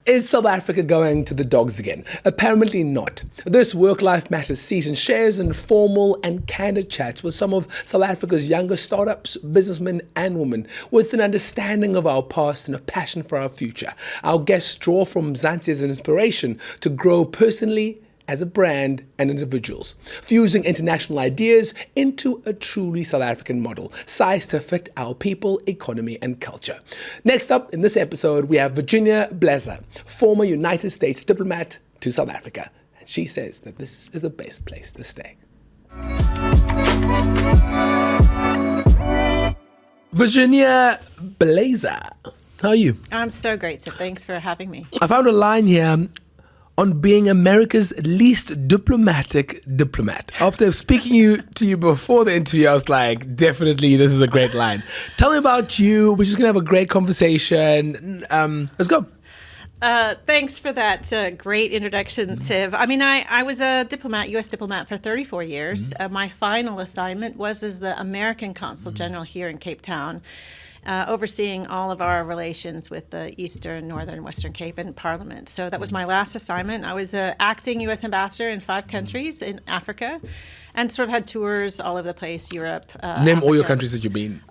Is South Africa going to the dogs again? Apparently not. This Work Life Matters season shares informal and candid chats with some of South Africa's younger startups, businessmen and women with an understanding of our past and a passion for our future. Our guests draw from Mzansi as an inspiration to grow personally, as a brand and individuals, fusing international ideas into a truly South African model, sized to fit our people, economy and culture. Next up in this episode, we have Virginia Blaser, former United States diplomat to South Africa. And she says that this is the best place to stay. Virginia Blaser, how are you? I'm so great, so thanks for having me. I found a line here on being America's least diplomatic diplomat. After speaking to you before the interview, I was like, definitely, this is a great line. Tell me about you. We're just going to have a great conversation. Let's go. Thanks for that great introduction, Siv. I mean, I was a diplomat, U.S. diplomat for 34 years. My final assignment was as the American Consul General here in Cape Town, overseeing all of our relations with the Eastern, Northern, Western Cape and Parliament. So that was my last assignment. I was an acting U.S. ambassador in 5 countries in Africa and sort of had tours all over the place, Europe. Name all your countries that you've been.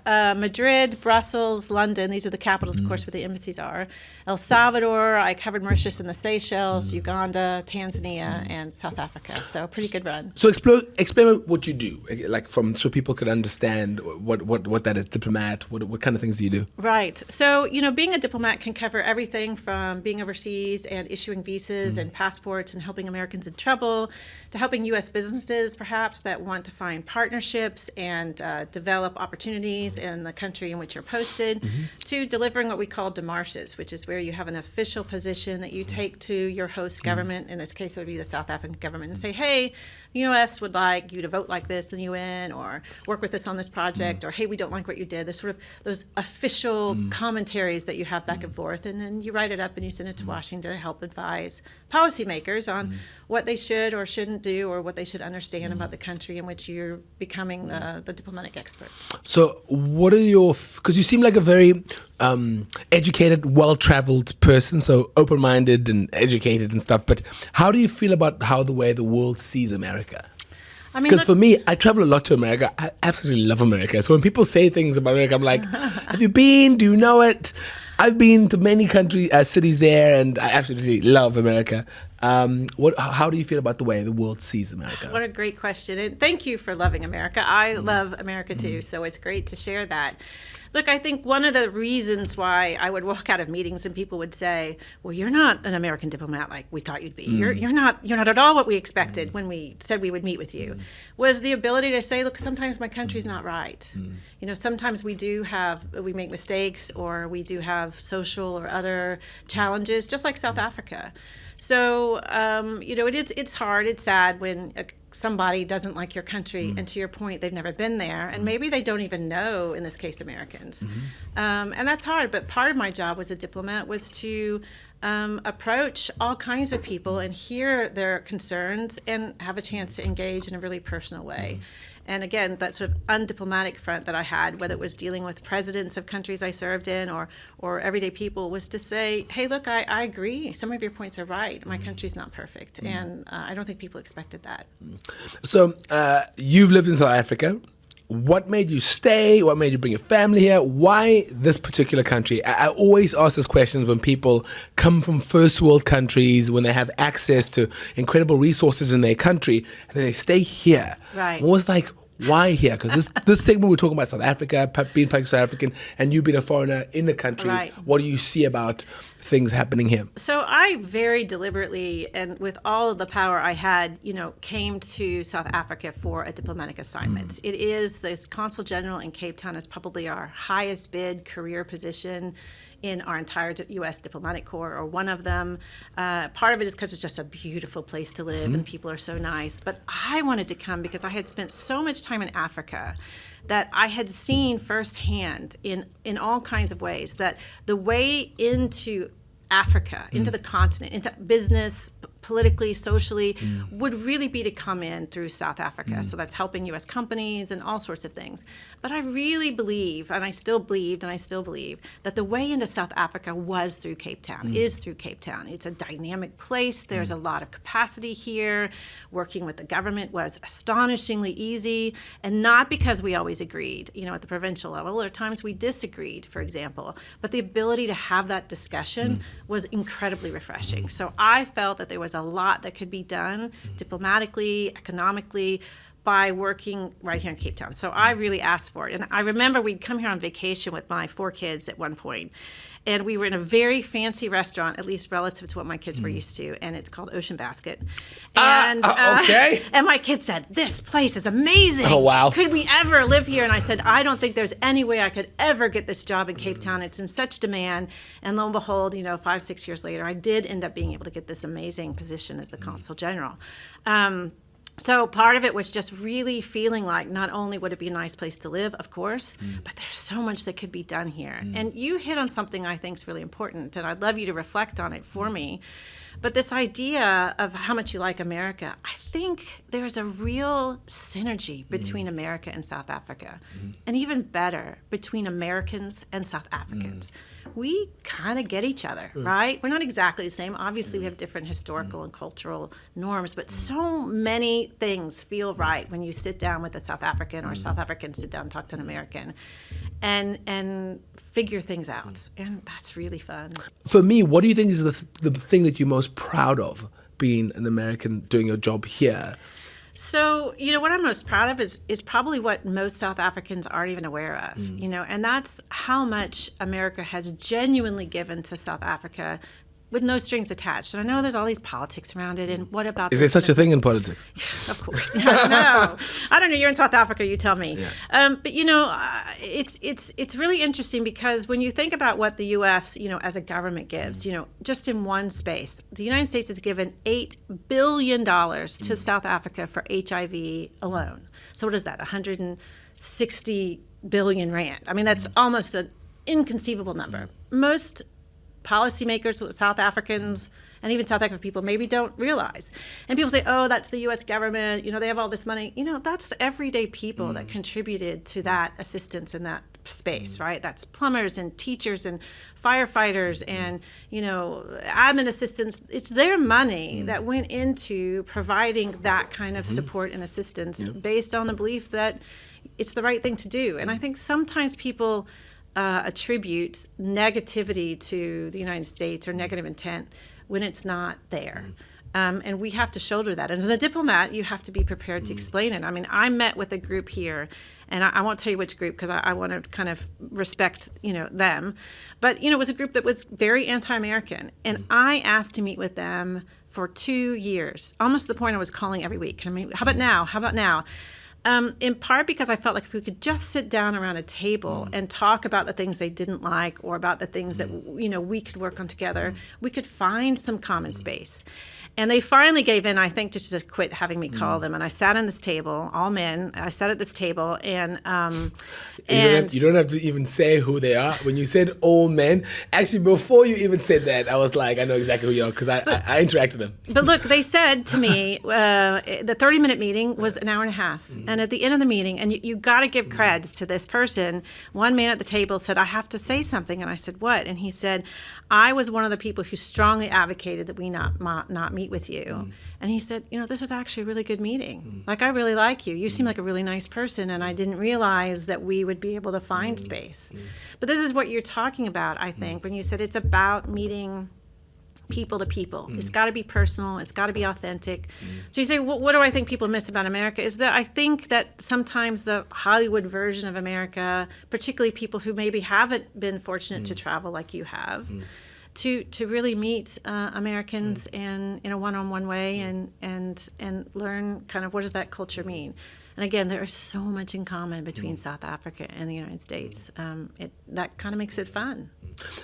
Madrid, Brussels, London. These are the capitals, of course, where the embassies are. El Salvador, I covered Mauritius and the Seychelles, Uganda, Tanzania, and South Africa. So pretty good run. So explain what you do, like so people could understand what that is, diplomat, what kind of things do you do? Right. So, being a diplomat can cover everything from being overseas and issuing visas and passports and helping Americans in trouble to helping U.S. businesses, perhaps, that want to find partnerships and develop opportunities in the country in which you're posted, to delivering what we call demarches, which is where you have an official position that you take to your host government. In this case, it would be the South African government, and say, hey, the U.S. would like you to vote like this in the UN, or work with us on this project, or hey, we don't like what you did. There's sort of those official commentaries that you have back and forth, and then you write it up and you send it to Washington to help advise policymakers on what they should or shouldn't do, or what they should understand about the country in which you're becoming the diplomatic expert. So what are because you seem like a very educated, well-traveled person, so open-minded and educated and stuff, but how do you feel about the way the world sees America? I mean, because for me, I travel a lot to America. I absolutely love America. So when people say things about America, I'm like, have you been? Do you know it? I've been to many cities there, and I absolutely love America. How do you feel about the way the world sees America? What a great question. And thank you for loving America. I love America too, so it's great to share that. Look, I think one of the reasons why I would walk out of meetings and people would say, well, you're not an American diplomat like we thought you'd be. You're not at all what we expected when we said we would meet with you, was the ability to say, look, sometimes my country's not right. Sometimes we make mistakes, or we do have social or other challenges, just like South Africa. So, it's hard, it's sad when somebody doesn't like your country, and to your point, they've never been there, and maybe they don't even know, in this case, Americans. And that's hard, but part of my job as a diplomat was to approach all kinds of people and hear their concerns and have a chance to engage in a really personal way. And again, that sort of undiplomatic front that I had, whether it was dealing with presidents of countries I served in or everyday people, was to say, hey, look, I agree. Some of your points are right. My country's not perfect. And I don't think people expected that. So you've lived in South Africa. What made you stay? What made you bring your family here? Why this particular country? I always ask these questions when people come from first world countries, when they have access to incredible resources in their country, and then they stay here. Right. I'm always like, why here? Because this segment we're talking about South Africa, being South African, and you being a foreigner in the country. Right. What do you see about things happening here? So I very deliberately, and with all of the power I had, came to South Africa for a diplomatic assignment. It is, this Consul General in Cape Town is probably our highest bid career position in our entire U.S. diplomatic corps, or one of them. Part of it is because it's just a beautiful place to live and people are so nice. But I wanted to come because I had spent so much time in Africa that I had seen firsthand in all kinds of ways that the way into Africa, into the continent, into business, politically, socially, would really be to come in through South Africa. So that's helping U.S. companies and all sorts of things. But I really believe, and I still believed, and I still believe, that the way into South Africa was through Cape Town, is through Cape Town. It's a dynamic place. There's a lot of capacity here. Working with the government was astonishingly easy, and not because we always agreed, at the provincial level. There are times we disagreed, for example. But the ability to have that discussion was incredibly refreshing. So I felt that there was a lot that could be done diplomatically, economically, by working right here in Cape Town. So I really asked for it. And I remember we'd come here on vacation with my 4 kids at one point, and we were in a very fancy restaurant, at least relative to what my kids were used to, and it's called Ocean Basket. And, okay. And my kids said, "This place is amazing. Oh, wow. Could we ever live here?" And I said, "I don't think there's any way I could ever get this job in Cape Town. It's in such demand." And lo and behold, 5, 6 years later, I did end up being able to get this amazing position as the Consul General. So part of it was just really feeling like not only would it be a nice place to live, of course, but there's so much that could be done here. And you hit on something I think is really important, and I'd love you to reflect on it for me. But this idea of how much you like America, I think there's a real synergy between America and South Africa, and even better, between Americans and South Africans. We kind of get each other, right? We're not exactly the same. Obviously, we have different historical and cultural norms, but so many things feel right when you sit down with a South African or a South African sit down and talk to an American and figure things out. And that's really fun. For me, what do you think is the thing that you're most proud of being an American doing your job here? So, what I'm most proud of is probably what most South Africans aren't even aware of, and that's how much America has genuinely given to South Africa with no strings attached. And I know there's all these politics around it, and what about Is there such a thing in politics? Of course. No. I don't know. You're in South Africa, you tell me. Yeah. But it's really interesting because when you think about what the U.S., as a government gives, just in one space, the United States has given $8 billion to South Africa for HIV alone. So what is that? 160 billion rand. I mean, that's almost an inconceivable number. Most policymakers, South Africans, and even South African people maybe don't realize. And people say, "Oh, that's the U.S. government. They have all this money." That's everyday people that contributed to that assistance in that space, right? That's plumbers and teachers and firefighters and, admin assistants. It's their money that went into providing that kind of support and assistance based on the belief that it's the right thing to do. And I think sometimes people attribute negativity to the United States or negative intent when it's not there. And we have to shoulder that. And as a diplomat, you have to be prepared to explain it. I mean, I met with a group here, and I won't tell you which group because I want to kind of respect, them. But, it was a group that was very anti-American. And I asked to meet with them for 2 years, almost to the point I was calling every week. How about now? How about now? In part because I felt like if we could just sit down around a table and talk about the things they didn't like or about the things that, we could work on together, we could find some common space. And they finally gave in, I think, just to quit having me call them. And I sat on this table, all men. I sat at this table, and you don't have to even say who they are. When you said all men, actually, before you even said that, I was like, I know exactly who you are because I interacted with them. But look, they said to me, the 30-minute meeting was an hour and a half. And at the end of the meeting, and you got to give creds to this person, one man at the table said, "I have to say something." And I said, "What?" And he said, "I was one of the people who strongly advocated that we not meet with you." And he said, "This is actually a really good meeting. Like, I really like you. You seem like a really nice person, and I didn't realize that we would be able to find space." But this is what you're talking about, I think, when you said it's about meeting people to people. It's got to be personal. It's got to be authentic. So you say, what do I think people miss about America? Is that I think that sometimes the Hollywood version of America, particularly people who maybe haven't been fortunate to travel like you have, to really meet Americans in a one-on-one way and learn kind of what does that culture mean. And again, there is so much in common between South Africa and the United States. That kind of makes it fun.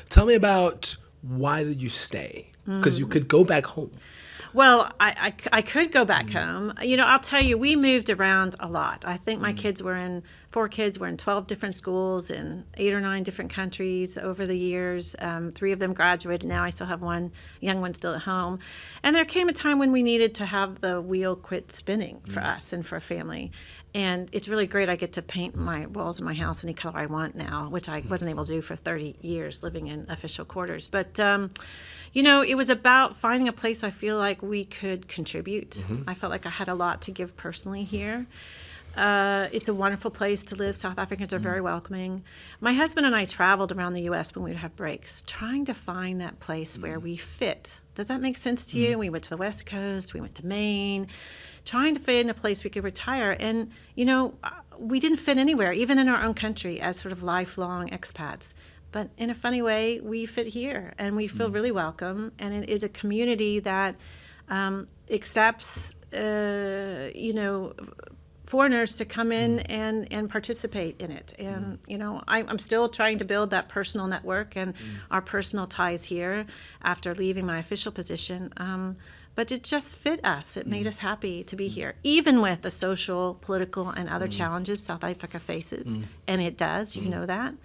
Tell me about why did you stay? Because you could go back home. Well, I could go back home. You know, I'll tell you, we moved around a lot. I think my four kids were in 12 different schools in 8 or 9 different countries over the years. 3 of them graduated. Now I still have one young one still at home. And there came a time when we needed to have the wheel quit spinning for us and for a family. And it's really great. I get to paint my walls in my house any color I want now, which I wasn't able to do for 30 years living in official quarters. But, you know, it was about finding a place I feel like we could contribute. I felt like I had a lot to give personally here. It's a wonderful place to live. South Africans are very welcoming. My husband and I traveled around the U.S. when we would have breaks, trying to find that place where we fit. Does that make sense to you? We went to the West Coast. We went to Maine, trying to fit in a place we could retire. And, you know, we didn't fit anywhere, even in our own country, as sort of lifelong expats. But in a funny way, we fit here, and we feel really welcome. And it is a community that accepts, you know, foreigners to come in and participate in it. And, you know, I'm still trying to build that personal network and our personal ties here after leaving my official position. But it just fit us. It made us happy to be here, even with the social, political, and other challenges South Africa faces. And it does, you know that.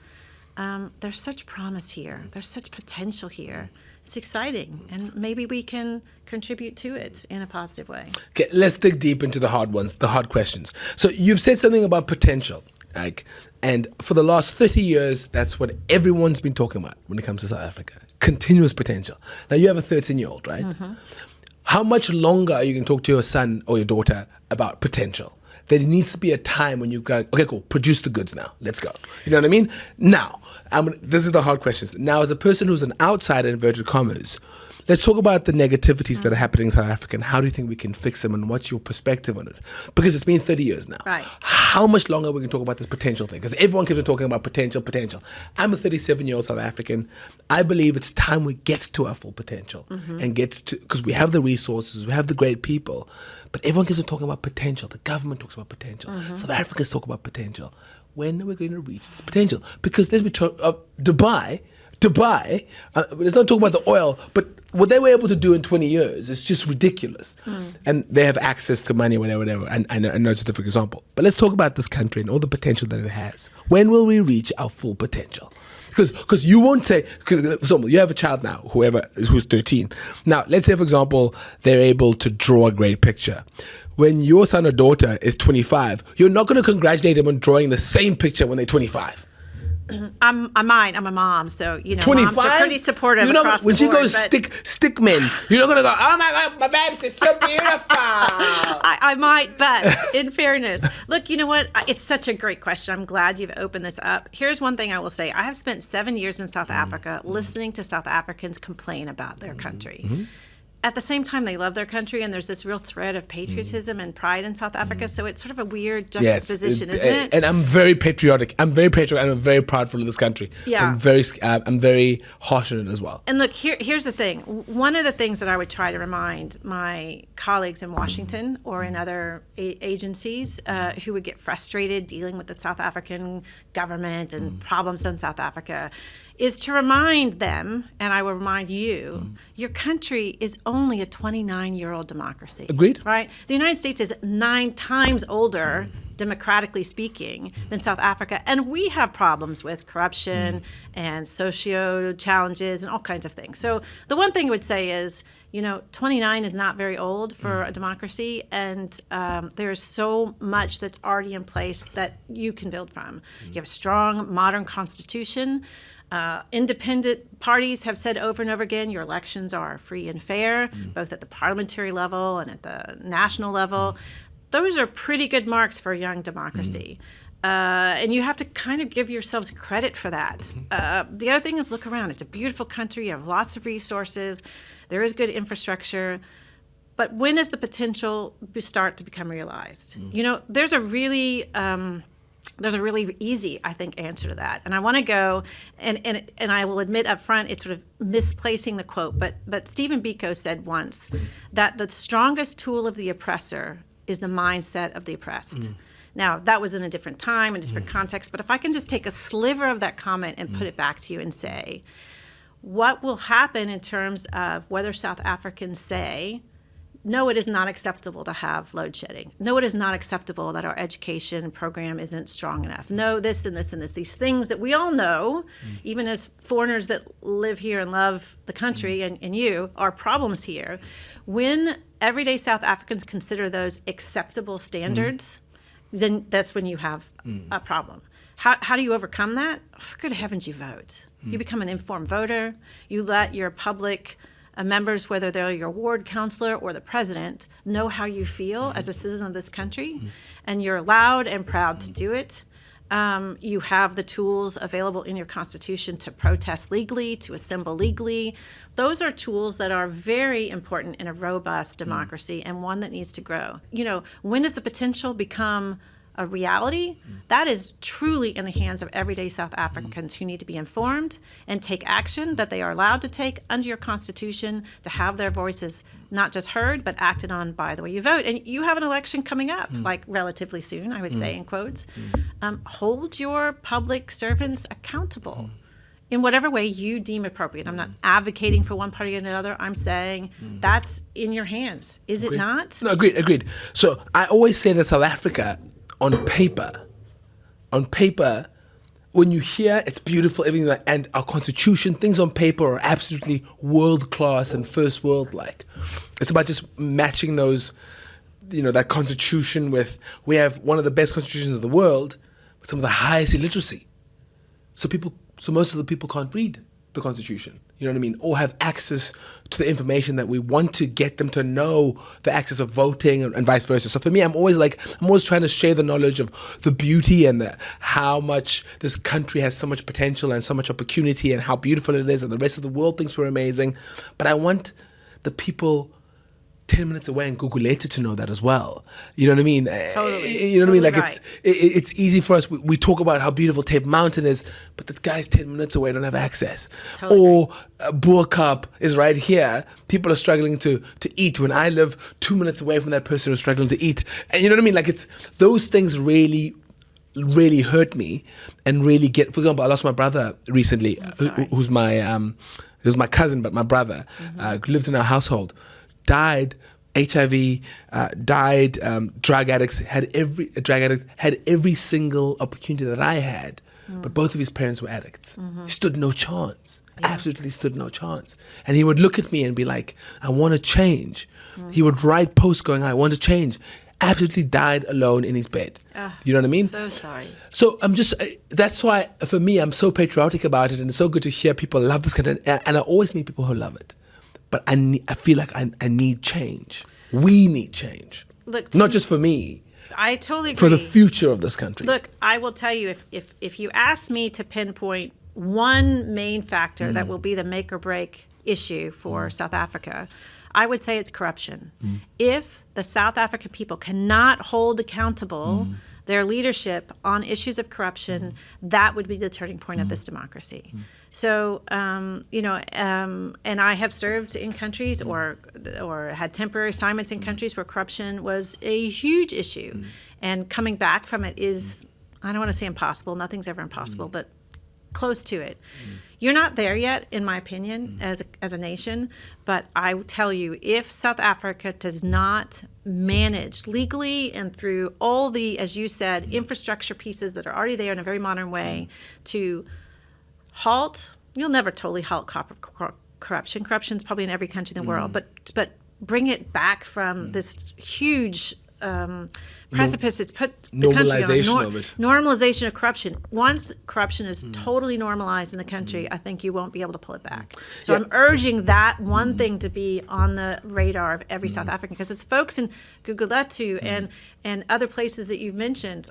There's such promise here. There's such potential here. It's exciting, and maybe we can contribute to it in a positive way. Okay, let's dig deep into the hard ones, the hard questions. So you've said something about potential, like, and for the last 30 years, that's what everyone's been talking about when it comes to South Africa. Continuous potential. Now you have a 13-year-old, right? How much longer are you going to talk to your son or your daughter about potential? There needs to be a time when you go, okay, cool, produce the goods now. Let's go. You know what I mean? Now, this is the hard questions. Now, as a person who's an outsider, in inverted commas, let's talk about the negativities that are happening in South Africa, and how do you think we can fix them, and what's your perspective on it? Because it's been 30 years now. Right. How much longer are we going to talk about this potential thing? Because everyone keeps on talking about potential. I'm a 37-year-old South African. I believe it's time we get to our full potential and get to, because we have the resources, we have the great people, but everyone keeps on talking about potential. The government talks about potential. South Africans talk about potential. When are we going to reach this potential? Because let's be Dubai, let's not talk about the oil, but what they were able to do in 20 years is just ridiculous. And they have access to money, whatever. And I know it's a different example. But let's talk about this country and all the potential that it has. When will we reach our full potential? Because you won't say, for example, you have a child now, who's 13. Now, let's say, for example, they're able to draw a great picture. When your son or daughter is 25, you're not going to congratulate them on drawing the same picture when they're 25. I'm a mom, so, you know, 25? moms are pretty supportive across when the board. When she goes stick men, you're not going to go, oh my God, my babes is so beautiful. I might, but in fairness, look, you know what? It's such a great question. I'm glad you've opened this up. Here's one thing I will say. I have spent 7 years in South Africa listening to South Africans complain about their country. At the same time, they love their country, and there's this real thread of patriotism and pride in South Africa. So it's sort of a weird juxtaposition, isn't it? And I'm very patriotic. I'm very very proudful of this country. Yeah. I'm very harsh on it as well. And look, here's the thing. One of the things that I would try to remind my colleagues in Washington or in other agencies who would get frustrated dealing with the South African government and problems in South Africa is to remind them, and I will remind you, your country is only a 29-year-old democracy. Agreed. Right? The United States is 9 times older, democratically speaking, than South Africa. And we have problems with corruption and socio challenges and all kinds of things. So the one thing I would say is, you know, 29 is not very old for a democracy, and there's so much that's already in place that you can build from. You have a strong, modern constitution. Independent parties have said over and over again, your elections are free and fair, both at the parliamentary level and at the national level. Those are pretty good marks for a young democracy. And you have to kind of give yourselves credit for that. The other thing is look around. It's a beautiful country. You have lots of resources. There is good infrastructure. But when does the potential start to become realized? You know, there's a really easy, I think, answer to that. And I want to go, and I will admit up front, it's sort of misplacing the quote, but Stephen Biko said once that the strongest tool of the oppressor is the mindset of the oppressed. Now, that was in a different time, in a different context, but if I can just take a sliver of that comment and put it back to you and say, what will happen in terms of whether South Africans say, no, it is not acceptable to have load shedding. No, it is not acceptable that our education program isn't strong enough. No, this and this and this. These things that we all know, even as foreigners that live here and love the country and you, are problems here. When everyday South Africans consider those acceptable standards, then that's when you have a problem. How do you overcome that? For good heavens, you vote. You become an informed voter. You let your public members, whether they're your ward councilor or the president, know how you feel as a citizen of this country, and you're loud and proud to do it. You have the tools available in your Constitution to protest legally, to assemble legally. Those are tools that are very important in a robust democracy and one that needs to grow. When does the potential become a reality? That is truly in the hands of everyday South Africans who need to be informed and take action that they are allowed to take under your Constitution to have their voices not just heard, but acted on by the way you vote. And you have an election coming up, like relatively soon, I would say, in quotes. Hold your public servants accountable in whatever way you deem appropriate. I'm not advocating for one party or another. I'm saying that's in your hands. Is it not? No, agreed. So I always say that South Africa, on paper, when you hear it's beautiful, everything, and our Constitution, things on paper are absolutely world class and first world like. It's about just matching those, that Constitution with, we have one of the best constitutions of the world, with some of the highest illiteracy. So most of the people can't read the Constitution, you know what I mean, or have access to the information that we want to get them to know, the access of voting and vice versa. So for me, I'm always trying to share the knowledge of the beauty and how much this country has so much potential and so much opportunity and how beautiful it is and the rest of the world thinks we're amazing. But I want the people 10 minutes away in Gugulethu to know that as well. You know what I mean? Totally. You know what I mean? Like right. it's easy for us. We talk about how beautiful Tape Mountain is, but the guy's 10 minutes away, don't have access. Totally. Or Boerkap is right here. People are struggling to eat when I live 2 minutes away from that person who's struggling to eat. And you know what I mean? Like it's those things really hurt me and really get. For example, I lost my brother recently, who's my cousin, but my brother lived in our household. Died, HIV, drug addicts, had every single opportunity that I had, but both of his parents were addicts. He stood no chance, absolutely stood no chance. And he would look at me and be like, I want to change. He would write posts going, I want to change. Absolutely died alone in his bed. You know what I mean? So sorry. So that's why for me, I'm so patriotic about it, and it's so good to hear people love this country, and I always meet people who love it. But I feel like I need change. We need change. Look, not just for me. I totally agree. For the future of this country. Look, I will tell you, if you ask me to pinpoint one main factor that will be the make or break issue for South Africa, I would say it's corruption. If the South African people cannot hold accountable their leadership on issues of corruption, that would be the turning point of this democracy. So, and I have served in countries or had temporary assignments in countries where corruption was a huge issue. And coming back from it is, I don't want to say impossible, nothing's ever impossible, but close to it. You're not there yet, in my opinion, as a nation, but I tell you, if South Africa does not manage legally and through all the, as you said, infrastructure pieces that are already there in a very modern way to halt, you'll never totally halt corruption. Corruption's probably in every country in the world, but bring it back from this huge precipice it's put the country on. Of it. Normalization of corruption. Once corruption is totally normalized in the country, I think you won't be able to pull it back. So I'm urging that one thing to be on the radar of every South African, because it's folks in Gugulethu and other places that you've mentioned,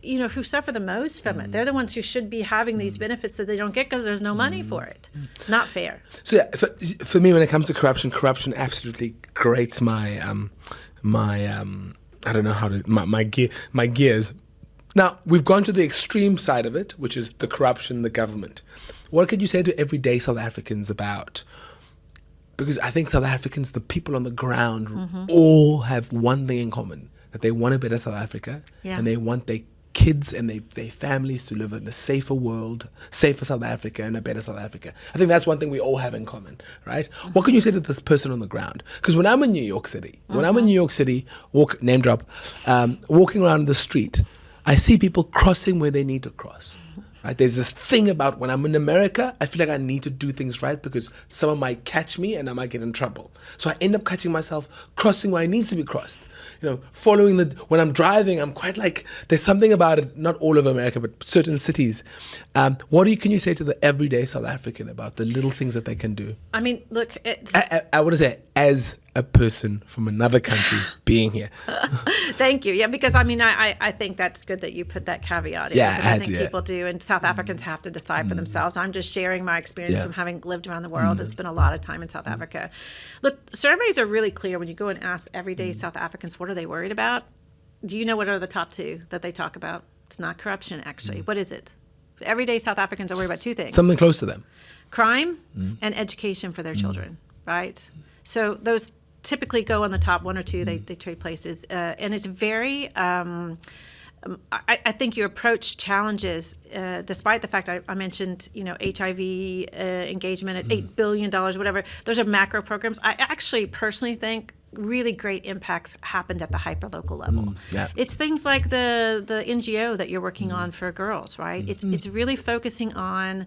who suffer the most from it. They're the ones who should be having these benefits that they don't get because there's no money for it. Not fair. So for me, when it comes to corruption absolutely grates my I don't know how to my gears. Now we've gone to the extreme side of it, which is the corruption, the government. What could you say to everyday South Africans about? Because I think South Africans, the people on the ground, all have one thing in common: that they want a better South Africa, and they want their kids and their families to live in a safer world, safer South Africa, and a better South Africa. I think that's one thing we all have in common, right? What can you say to this person on the ground? Because when I'm in New York City, name drop, walking around the street, I see people crossing where they need to cross. Right? There's this thing about when I'm in America, I feel like I need to do things right because someone might catch me and I might get in trouble. So I end up catching myself crossing where I need to be crossed. Following when I'm driving, I'm quite like, there's something about it, not all of America, but certain cities. Can you say to the everyday South African about the little things that they can do? I mean, look, I want to say, as a person from another country being here. Thank you. Yeah, because I think that's good that you put that caveat in. Yeah, I think people do, and South Africans have to decide for themselves. I'm just sharing my experience from having lived around the world and spent a lot of time in South Africa. Look, surveys are really clear when you go and ask everyday South Africans what are they worried about. Do you know what are the top two that they talk about? It's not corruption, actually. What is it? Everyday South Africans are worried about two things. Something close to them. Crime and education for their children, right? So those typically go on the top one or two. They trade places, and it's very. I think you approach challenges, despite the fact I mentioned, HIV engagement at $8 billion, whatever. Those are macro programs. I actually personally think really great impacts happened at the hyper-local level. It's things like the NGO that you're working on for girls, right? It's really focusing on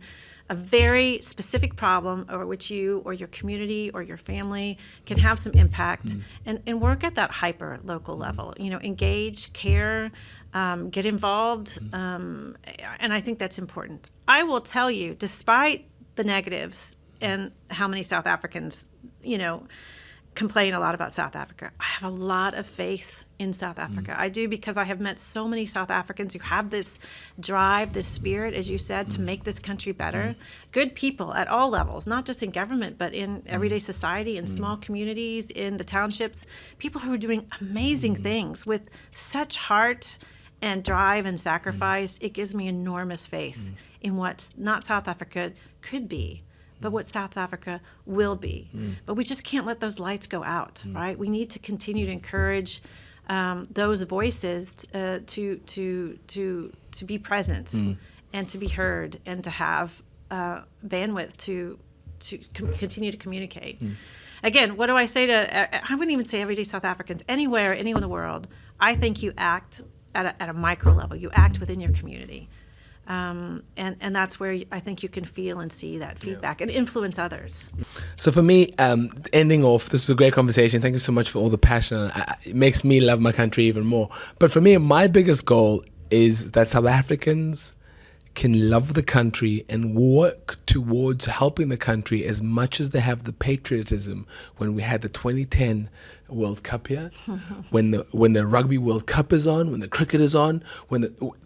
a very specific problem over which you or your community or your family can have some impact and work at that hyper-local level. Engage, care, get involved, and I think that's important. I will tell you, despite the negatives and how many South Africans, complain a lot about South Africa, I have a lot of faith in South Africa. I do, because I have met so many South Africans who have this drive, this spirit, as you said, to make this country better. Good people at all levels, not just in government, but in everyday society, in small communities, in the townships. People who are doing amazing things with such heart and drive and sacrifice. It gives me enormous faith in what not South Africa could be, but what South Africa will be. But we just can't let those lights go out, right? We need to continue to encourage those voices to be present and to be heard and to have bandwidth to continue to communicate. Again, what do I say to? I wouldn't even say everyday South Africans, anywhere in the world. I think you act at a micro level. You act within your community. And that's where I think you can feel and see that feedback and influence others. So for me, ending off, this is a great conversation. Thank you so much for all the passion. It makes me love my country even more. But for me, my biggest goal is that South Africans can love the country and work towards helping the country as much as they have the patriotism when we had the 2010 World Cup here, when the Rugby World Cup is on, when the cricket is on,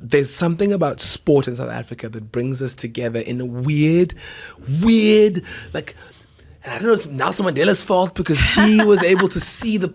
there's something about sport in South Africa that brings us together in a weird, like, and I don't know, it's Nelson Mandela's fault because he was able to see the